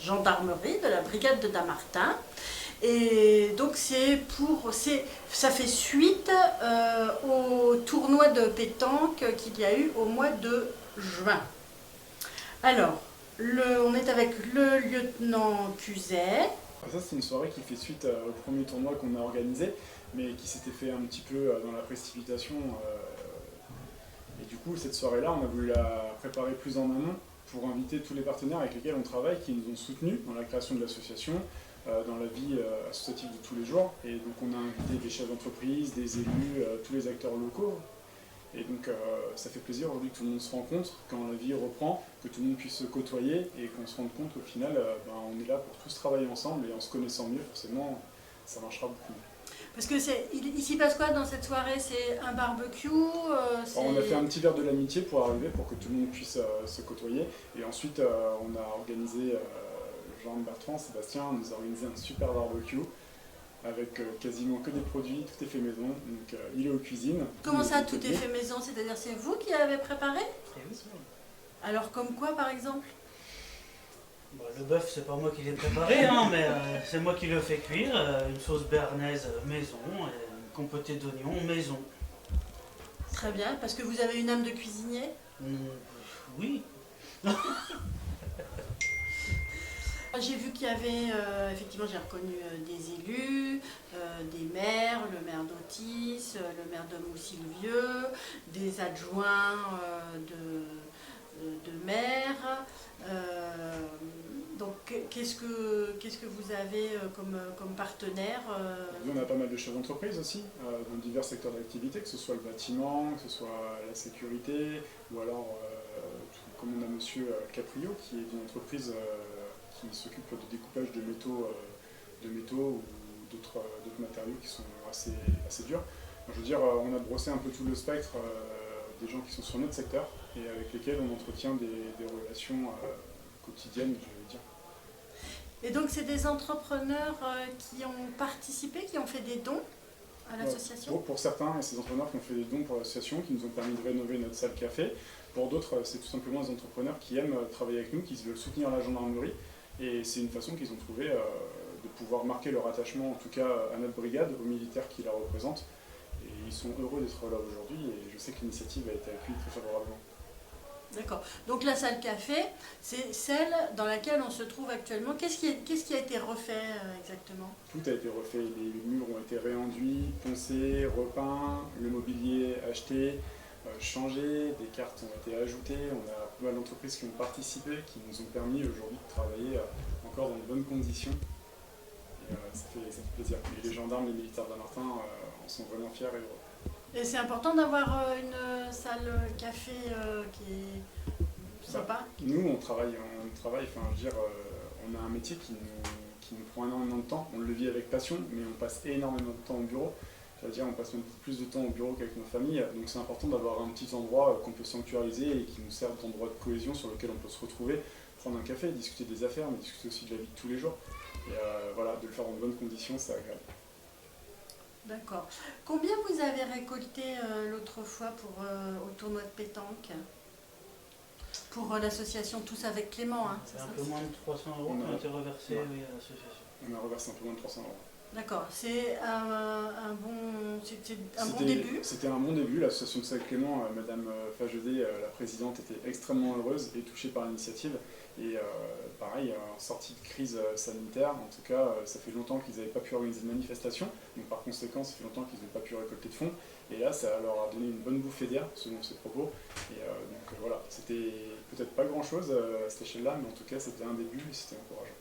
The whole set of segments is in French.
gendarmerie de la brigade de Dammartin. Et donc ça fait suite au tournoi de pétanque qu'il y a eu au mois de juin. Alors, on est avec le lieutenant Cuzet. Ça, c'est une soirée qui fait suite au premier tournoi qu'on a organisé, mais qui s'était fait un petit peu dans la précipitation. Et du coup, cette soirée-là, on a voulu la préparer plus en amont pour inviter tous les partenaires avec lesquels on travaille, qui nous ont soutenus dans la création de l'association, dans la vie associative de tous les jours. Et donc, on a invité des chefs d'entreprise, des élus, tous les acteurs locaux. Et donc, ça fait plaisir aujourd'hui que tout le monde se rencontre, quand la vie reprend, que tout le monde puisse se côtoyer et qu'on se rende compte qu'au final, on est là pour tous travailler ensemble et en se connaissant mieux, forcément, ça marchera beaucoup mieux. Parce que il s'y passe quoi dans cette soirée? C'est un barbecue On a fait un petit verre de l'amitié pour arriver, pour que tout le monde puisse se côtoyer. Et ensuite, on a organisé, Jean-Bertrand, Sébastien, nous a organisé un super barbecue avec quasiment que des produits, tout est fait maison. Donc il est aux cuisines. Comment ça, tout est fait maison? C'est-à-dire c'est vous qui l'avez préparé? Eh oui, c'est bon. Alors comme quoi par exemple? Le bœuf, c'est pas moi qui l'ai préparé, hein, mais c'est moi qui le fais cuire. Une sauce béarnaise maison, une compotée d'oignons maison. Très bien, parce que vous avez une âme de cuisinier? Oui. J'ai vu qu'il y avait, effectivement j'ai reconnu des élus, des maires, le maire d'Autis, le maire de Moussi-le-Vieux, des adjoints de maires. Donc qu'est-ce que vous avez comme partenaire? On a pas mal de chefs d'entreprise aussi, dans divers secteurs d'activité, que ce soit le bâtiment, que ce soit la sécurité, ou alors, comme on a monsieur Caprio, qui est d'une entreprise qui s'occupe de découpage de métaux ou d'autres matériaux qui sont assez durs. Je veux dire, on a brossé un peu tout le spectre des gens qui sont sur notre secteur et avec lesquels on entretient des relations quotidiennes, je vais dire. Et donc c'est des entrepreneurs qui ont participé, qui ont fait des dons à l'association? Pour certains, ces entrepreneurs qui ont fait des dons pour l'association, qui nous ont permis de rénover notre salle café. Pour d'autres, c'est tout simplement des entrepreneurs qui aiment travailler avec nous, qui veulent soutenir la gendarmerie. Et c'est une façon qu'ils ont trouvé de pouvoir marquer leur attachement, en tout cas à notre brigade, aux militaires qui la représentent. Et ils sont heureux d'être là aujourd'hui et je sais que l'initiative a été accueillie très favorablement. D'accord. Donc la salle café, c'est celle dans laquelle on se trouve actuellement. Qu'est-ce qui a été refait exactement? Tout a été refait. Les murs ont été réenduits, poncés, repeints, le mobilier acheté, changé, des cartes ont été ajoutées. On a pas mal d'entreprises qui ont participé, qui nous ont permis aujourd'hui de travailler encore dans de bonnes conditions. Et ça fait plaisir. Et les gendarmes, les militaires de Dammartin en sont vraiment fiers et heureux. Et c'est important d'avoir une salle café qui est sympa? Nous, on travaille, enfin, je veux dire, on a un métier qui nous prend énormément de temps. On le vit avec passion, mais on passe énormément de temps au bureau. C'est-à-dire, on passe même plus de temps au bureau qu'avec nos familles. Donc, c'est important d'avoir un petit endroit qu'on peut sanctuariser et qui nous sert d'endroit de cohésion sur lequel on peut se retrouver, prendre un café, discuter des affaires, mais discuter aussi de la vie de tous les jours. Et voilà, de le faire dans de bonnes conditions, c'est agréable. D'accord. Combien vous avez récolté l'autre fois au tournoi de pétanque? Pour l'association Tous avec Clément, hein, C'est un peu moins de 300 € qui ont été reversés à l'association. On a reversé un peu moins de 300 €. D'accord, c'est un bon début. C'était un bon début. L'association Tous avec Clément, Madame Fajedé, la présidente, était extrêmement heureuse et touchée par l'initiative. Et pareil, en sortie de crise sanitaire, en tout cas, ça fait longtemps qu'ils n'avaient pas pu organiser de manifestation. Donc par conséquent, ça fait longtemps qu'ils n'avaient pas pu récolter de fonds. Et là, ça leur a donné une bonne bouffée d'air, selon ses propos. Et donc voilà, c'était peut-être pas grand-chose à cette échelle-là, mais en tout cas, c'était un début et c'était encourageant.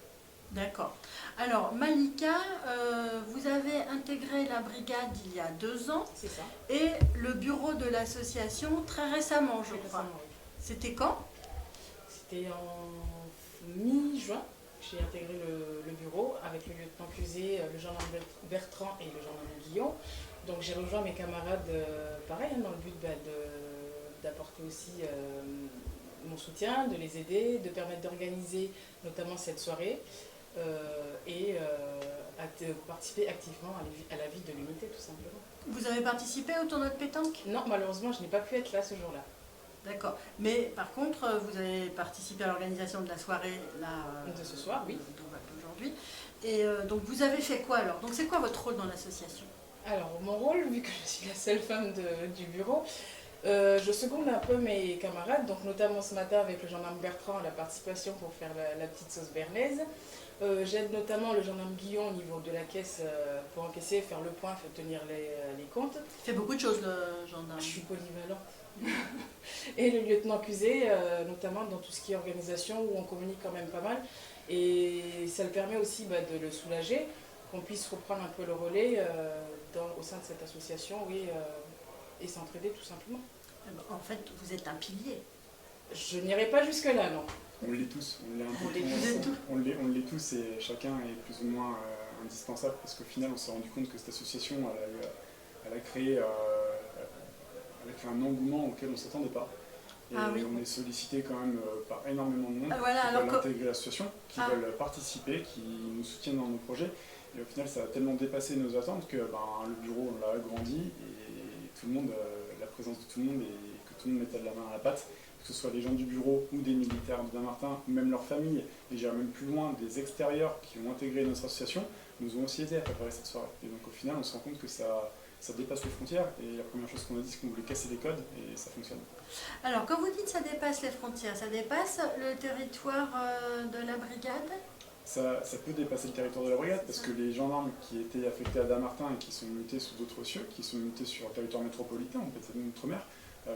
D'accord. Alors, Malika, vous avez intégré la brigade il y a 2 ans. C'est ça. Et le bureau de l'association très récemment, je crois. Récemment, oui. C'était quand? C'était en mi-juin. J'ai intégré le bureau avec le lieutenant Cuzet, le gendarme Bertrand et le gendarme Guillaume. Donc j'ai rejoint mes camarades, pareil, dans le but d'apporter aussi mon soutien, de les aider, de permettre d'organiser notamment cette soirée et de participer activement à la vie de l'unité tout simplement. Vous avez participé au tournoi de pétanque? Non, malheureusement, je n'ai pas pu être là ce jour-là. D'accord. Mais par contre, vous avez participé à l'organisation de la soirée là, De ce soir, oui. d'aujourd'hui. Et donc vous avez fait quoi alors? Donc c'est quoi votre rôle dans l'association? Alors, mon rôle, vu que je suis la seule femme du bureau, je seconde un peu mes camarades, donc notamment ce matin avec le gendarme Bertrand à la participation pour faire la petite sauce bernaise. J'aide notamment le gendarme Guillon au niveau de la caisse pour encaisser, faire le point, faire tenir les comptes. Il fait beaucoup de choses le gendarme. Je suis polyvalente. Et le lieutenant Cusé, notamment dans tout ce qui est organisation, où on communique quand même pas mal. Et ça le permet aussi de le soulager, qu'on puisse reprendre un peu le relais au sein de cette association, oui, et s'entraider tout simplement. En fait, vous êtes un pilier. Je n'irai pas jusque-là, non. On l'est tous, on l'est un peu On l'est tous. tous. On l'est tous et chacun est plus ou moins indispensable parce qu'au final on s'est rendu compte que cette association elle a créé un engouement auquel on ne s'attendait pas. Et Ah oui. on est sollicité quand même par énormément de monde Ah, voilà, qui alors veulent intégrer l'association, qui Ah. veulent participer, qui nous soutiennent dans nos projets. Et au final ça a tellement dépassé nos attentes que le bureau on l'a agrandi et tout le monde, la présence de tout le monde et que tout le monde mette de la main à la pâte. Que ce soit les gens du bureau ou des militaires de Dammartin, ou même leurs familles, et j'irai même plus loin, des extérieurs qui ont intégré notre association, nous ont aussi aidé à préparer cette soirée. Et donc au final, on se rend compte que ça dépasse les frontières, et la première chose qu'on a dit, c'est qu'on voulait casser les codes, et ça fonctionne. Alors, quand vous dites ça dépasse les frontières, ça dépasse le territoire de la brigade? Ça peut dépasser le territoire de la brigade, parce que les gendarmes qui étaient affectés à Dammartin et qui sont mutés sous d'autres cieux, qui sont mutés sur le territoire métropolitain, on peut être outre-mer,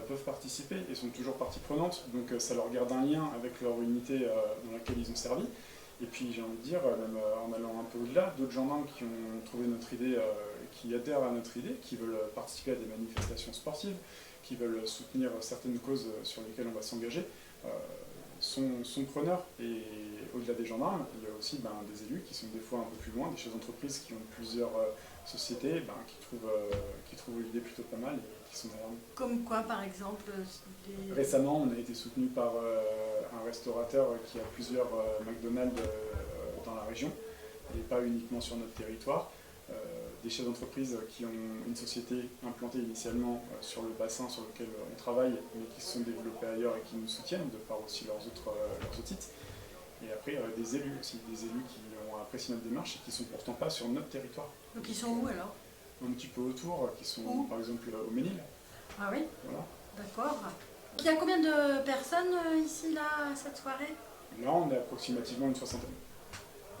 peuvent participer et sont toujours partie prenante, donc ça leur garde un lien avec leur unité dans laquelle ils ont servi. Et puis j'ai envie de dire, même en allant un peu au-delà, d'autres gendarmes qui ont trouvé notre idée, qui adhèrent à notre idée, qui veulent participer à des manifestations sportives, qui veulent soutenir certaines causes sur lesquelles on va s'engager, sont preneurs. Et au-delà des gendarmes, il y a aussi des élus qui sont des fois un peu plus loin, des chefs d'entreprise qui ont plusieurs sociétés, qui trouvent l'idée plutôt pas mal. Qui sont Comme quoi, par exemple Récemment, on a été soutenu par un restaurateur qui a plusieurs McDonald's dans la région, et pas uniquement sur notre territoire. Des chefs d'entreprise qui ont une société implantée initialement sur le bassin sur lequel on travaille, mais qui se sont développés ailleurs et qui nous soutiennent, de par aussi leurs autres titres. Et après, des élus aussi, des élus qui ont apprécié notre démarche et qui ne sont pourtant pas sur notre territoire. Donc ils sont où alors? Un petit peu autour, qui sont Où? par exemple au Ménil. Ah oui? Voilà. D'accord. Il y a combien de personnes ici, là, à cette soirée? Là, on est approximativement une soixantaine.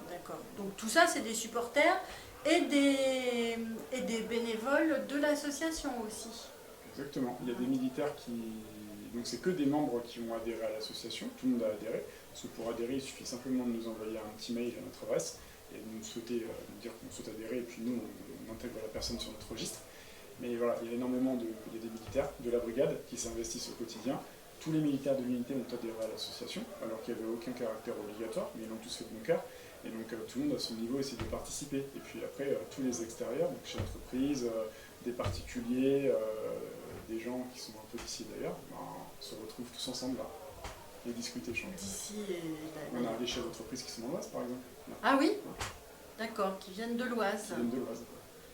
D'accord. Donc tout ça, c'est des supporters et des bénévoles de l'association aussi. Exactement. Il y a des militaires qui... Donc c'est que des membres qui ont adhéré à l'association. Tout le monde a adhéré. Parce que pour adhérer, il suffit simplement de nous envoyer un petit mail à notre adresse et de nous souhaiter, de dire qu'on souhaite adhérer, et puis nous, on intègre la personne sur notre registre. Mais voilà, il y a énormément il y a des militaires de la brigade qui s'investissent au quotidien. Tous les militaires de l'unité ont adhéré à l'association, alors qu'il n'y avait aucun caractère obligatoire, mais ils l'ont tous fait de bon cœur. Et donc tout le monde à son niveau essaie de participer. Et puis après, tous les extérieurs, donc chez l'entreprise, des particuliers, des gens qui sont un peu d'ici d'ailleurs, se retrouvent tous ensemble là et discutent, échangent. D'ici et... On a des chefs d'entreprise qui sont dans l'Oise par exemple. Là. Ah oui? D'accord, qui viennent de l'Oise. Qui viennent de l'Oise.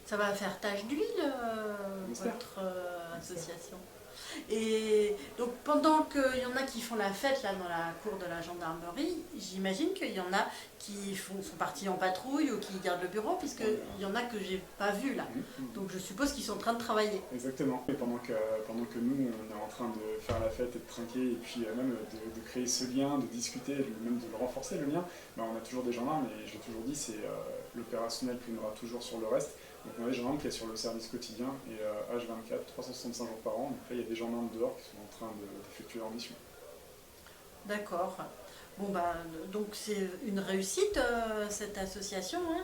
Ça va faire tache d'huile, J'espère. votre association. Et donc pendant qu'il y en a qui font la fête là dans la cour de la gendarmerie, j'imagine qu'il y en a qui sont partis en patrouille ou qui gardent le bureau, puisqu'il y en a que j'ai pas vu là. Donc je suppose qu'ils sont en train de travailler. Exactement. Et pendant que nous, on est en train de faire la fête et de trinquer, et puis même de créer ce lien, de discuter, même de le renforcer le lien, on a toujours des gendarmes, et j'ai toujours dit, c'est l'opérationnel primera toujours sur le reste. Donc on a des gendarmes qui sont sur le service quotidien, et H24, 365 jours par an, donc là il y a des gendarmes dehors qui sont en train d'effectuer leur mission. D'accord. Bon donc c'est une réussite cette association. Hein.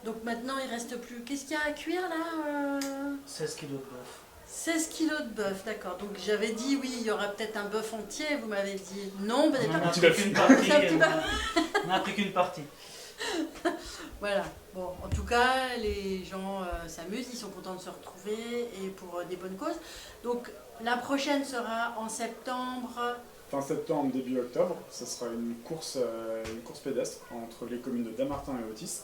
Donc maintenant il reste plus. Qu'est-ce qu'il y a à cuire là 16 kilos de bœuf. 16 kilos de bœuf, d'accord. Donc j'avais dit oui, il y aura peut-être un bœuf entier. Vous m'avez dit non, vous n'avez On pas n'a petit pris bœuf. qu'une partie. Un petit On n'a pris qu'une partie. Voilà. Bon, en tout cas, les gens s'amusent, ils sont contents de se retrouver et pour des bonnes causes. Donc la prochaine sera en septembre. Fin septembre, début octobre, ce sera une course pédestre entre les communes de Dammartin et Autis.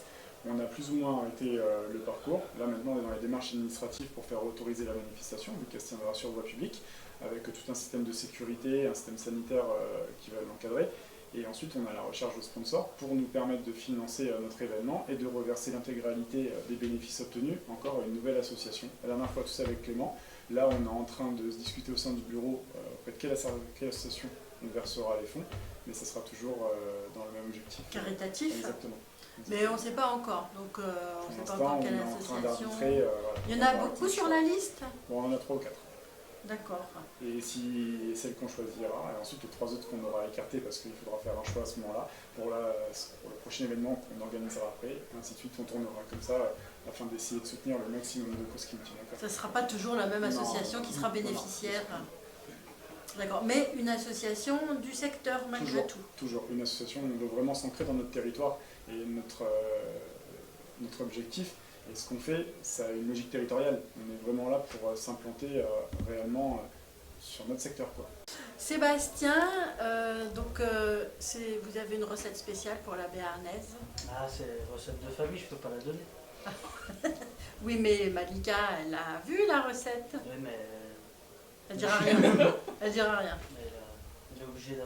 On a plus ou moins arrêté le parcours. Là maintenant on est dans les démarches administratives pour faire autoriser la manifestation, vu qu'elle se tiendra sur voie publique. avec tout un système de sécurité, un système sanitaire qui va l'encadrer. Et ensuite, on a la recherche de sponsors pour nous permettre de financer notre événement et de reverser l'intégralité des bénéfices obtenus encore à une nouvelle association. La dernière fois, tout ça avec Clément. Là, on est en train de se discuter au sein du bureau auprès de quelle association on versera les fonds, mais ça sera toujours dans le même objectif. Caritatif. Exactement. Mais on ne sait pas encore, donc on ne sait pas encore quelle association. Voilà, il y en a beaucoup sur la liste? Bon, on en a 3 ou 4. D'accord. Et si celle qu'on choisira, et ensuite les 3 autres qu'on aura écartées parce qu'il faudra faire un choix à ce moment-là, pour le prochain événement qu'on organisera après, et ainsi de suite, on tournera comme ça afin d'essayer de soutenir le maximum de causes qui nous tiennent à cœur. Ça ne sera pas toujours la même association qui sera bénéficiaire. D'accord, mais une association du secteur malgré tout. Toujours, une association, on veut vraiment s'ancrer dans notre territoire et notre objectif. Et ce qu'on fait, ça a une logique territoriale. On est vraiment là pour s'implanter réellement sur notre secteur, quoi. Sébastien, vous avez une recette spéciale pour la béarnaise? Ah, c'est recette de famille, je peux pas la donner. Oui, mais Malika, elle a vu la recette. Oui, mais Elle dira rien. Elle dira rien. elle est obligée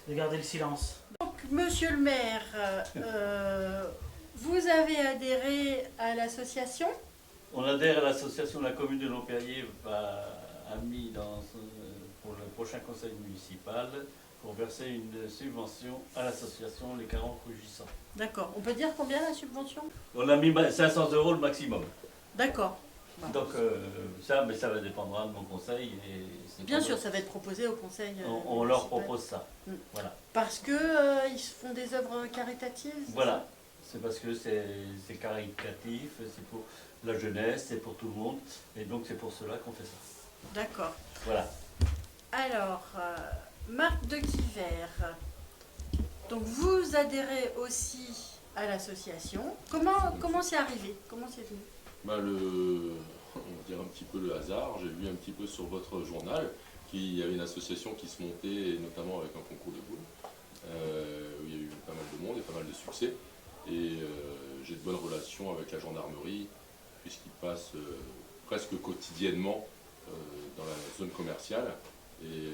de garder le silence. Donc, monsieur le maire, vous avez adhéré à l'association? On adhère à l'association de la commune de Longperrier a mis pour le prochain conseil municipal pour verser une subvention à l'association Les 40 Rugissants. D'accord. On peut dire combien la subvention? On a mis 500 € le maximum. D'accord. Donc ça va dépendra de mon conseil. Et Bien sûr, ça va être proposé au conseil. On leur propose ça. Mm. Voilà. Parce que ils font des œuvres caritatives. Voilà. C'est parce que c'est caritatif, c'est pour la jeunesse, c'est pour tout le monde. Et donc c'est pour cela qu'on fait ça. D'accord. Voilà. Alors, Marc de Quiver, donc vous adhérez aussi à l'association. Comment c'est arrivé? Comment c'est venu? On va dire un petit peu le hasard. J'ai vu un petit peu sur votre journal qu'il y avait une association qui se montait, notamment avec un concours de boules, où il y a eu pas mal de monde et pas mal de succès. Et j'ai de bonnes relations avec la gendarmerie, puisqu'ils passent presque quotidiennement dans la zone commerciale, et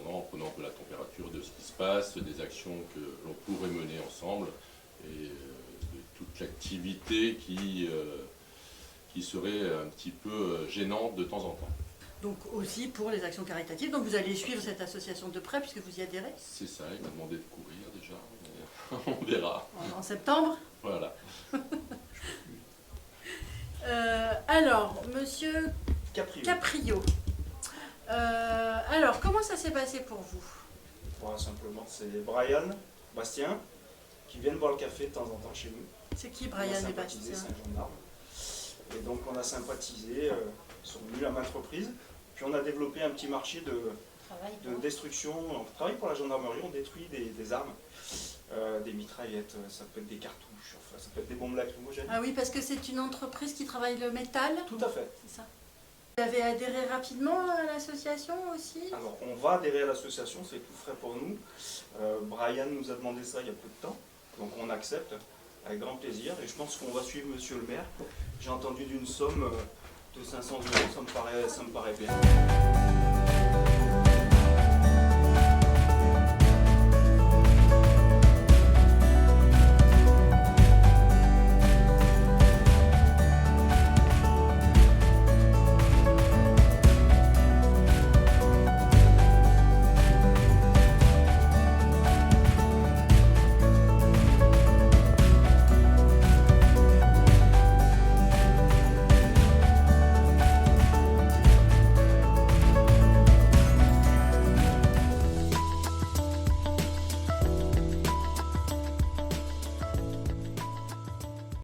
en prenant un peu la température de ce qui se passe, des actions que l'on pourrait mener ensemble, et de toute l'activité qui serait un petit peu gênante de temps en temps. Donc aussi pour les actions caritatives. Donc vous allez suivre cette association de près puisque vous y adhérez? C'est ça, il m'a demandé de courir déjà, mais on verra. En septembre? Voilà. Alors, monsieur Caprio. Caprio. Alors, comment ça s'est passé pour vous? Voilà, simplement, c'est Brian, Bastien, qui viennent boire le café de temps en temps chez nous. C'est qui On a Brian et sympathisé, Bastien? c'est un gendarme. Et donc on a sympathisé, ils sont venus à maintes reprises. Puis on a développé un petit marché de destruction. On travaille pour la gendarmerie, on détruit des armes, des mitraillettes, ça peut être des cartouches, enfin, ça peut être des bombes lacrymogènes. Ah oui, parce que c'est une entreprise qui travaille le métal, Tout à fait. c'est ça? Vous avez adhéré rapidement à l'association aussi? Alors on va adhérer à l'association, c'est tout frais pour nous. Brian nous a demandé ça il y a peu de temps, donc on accepte avec grand plaisir. Et je pense qu'on va suivre monsieur le maire. J'ai entendu d'une somme de 500 €, ça me paraît bien.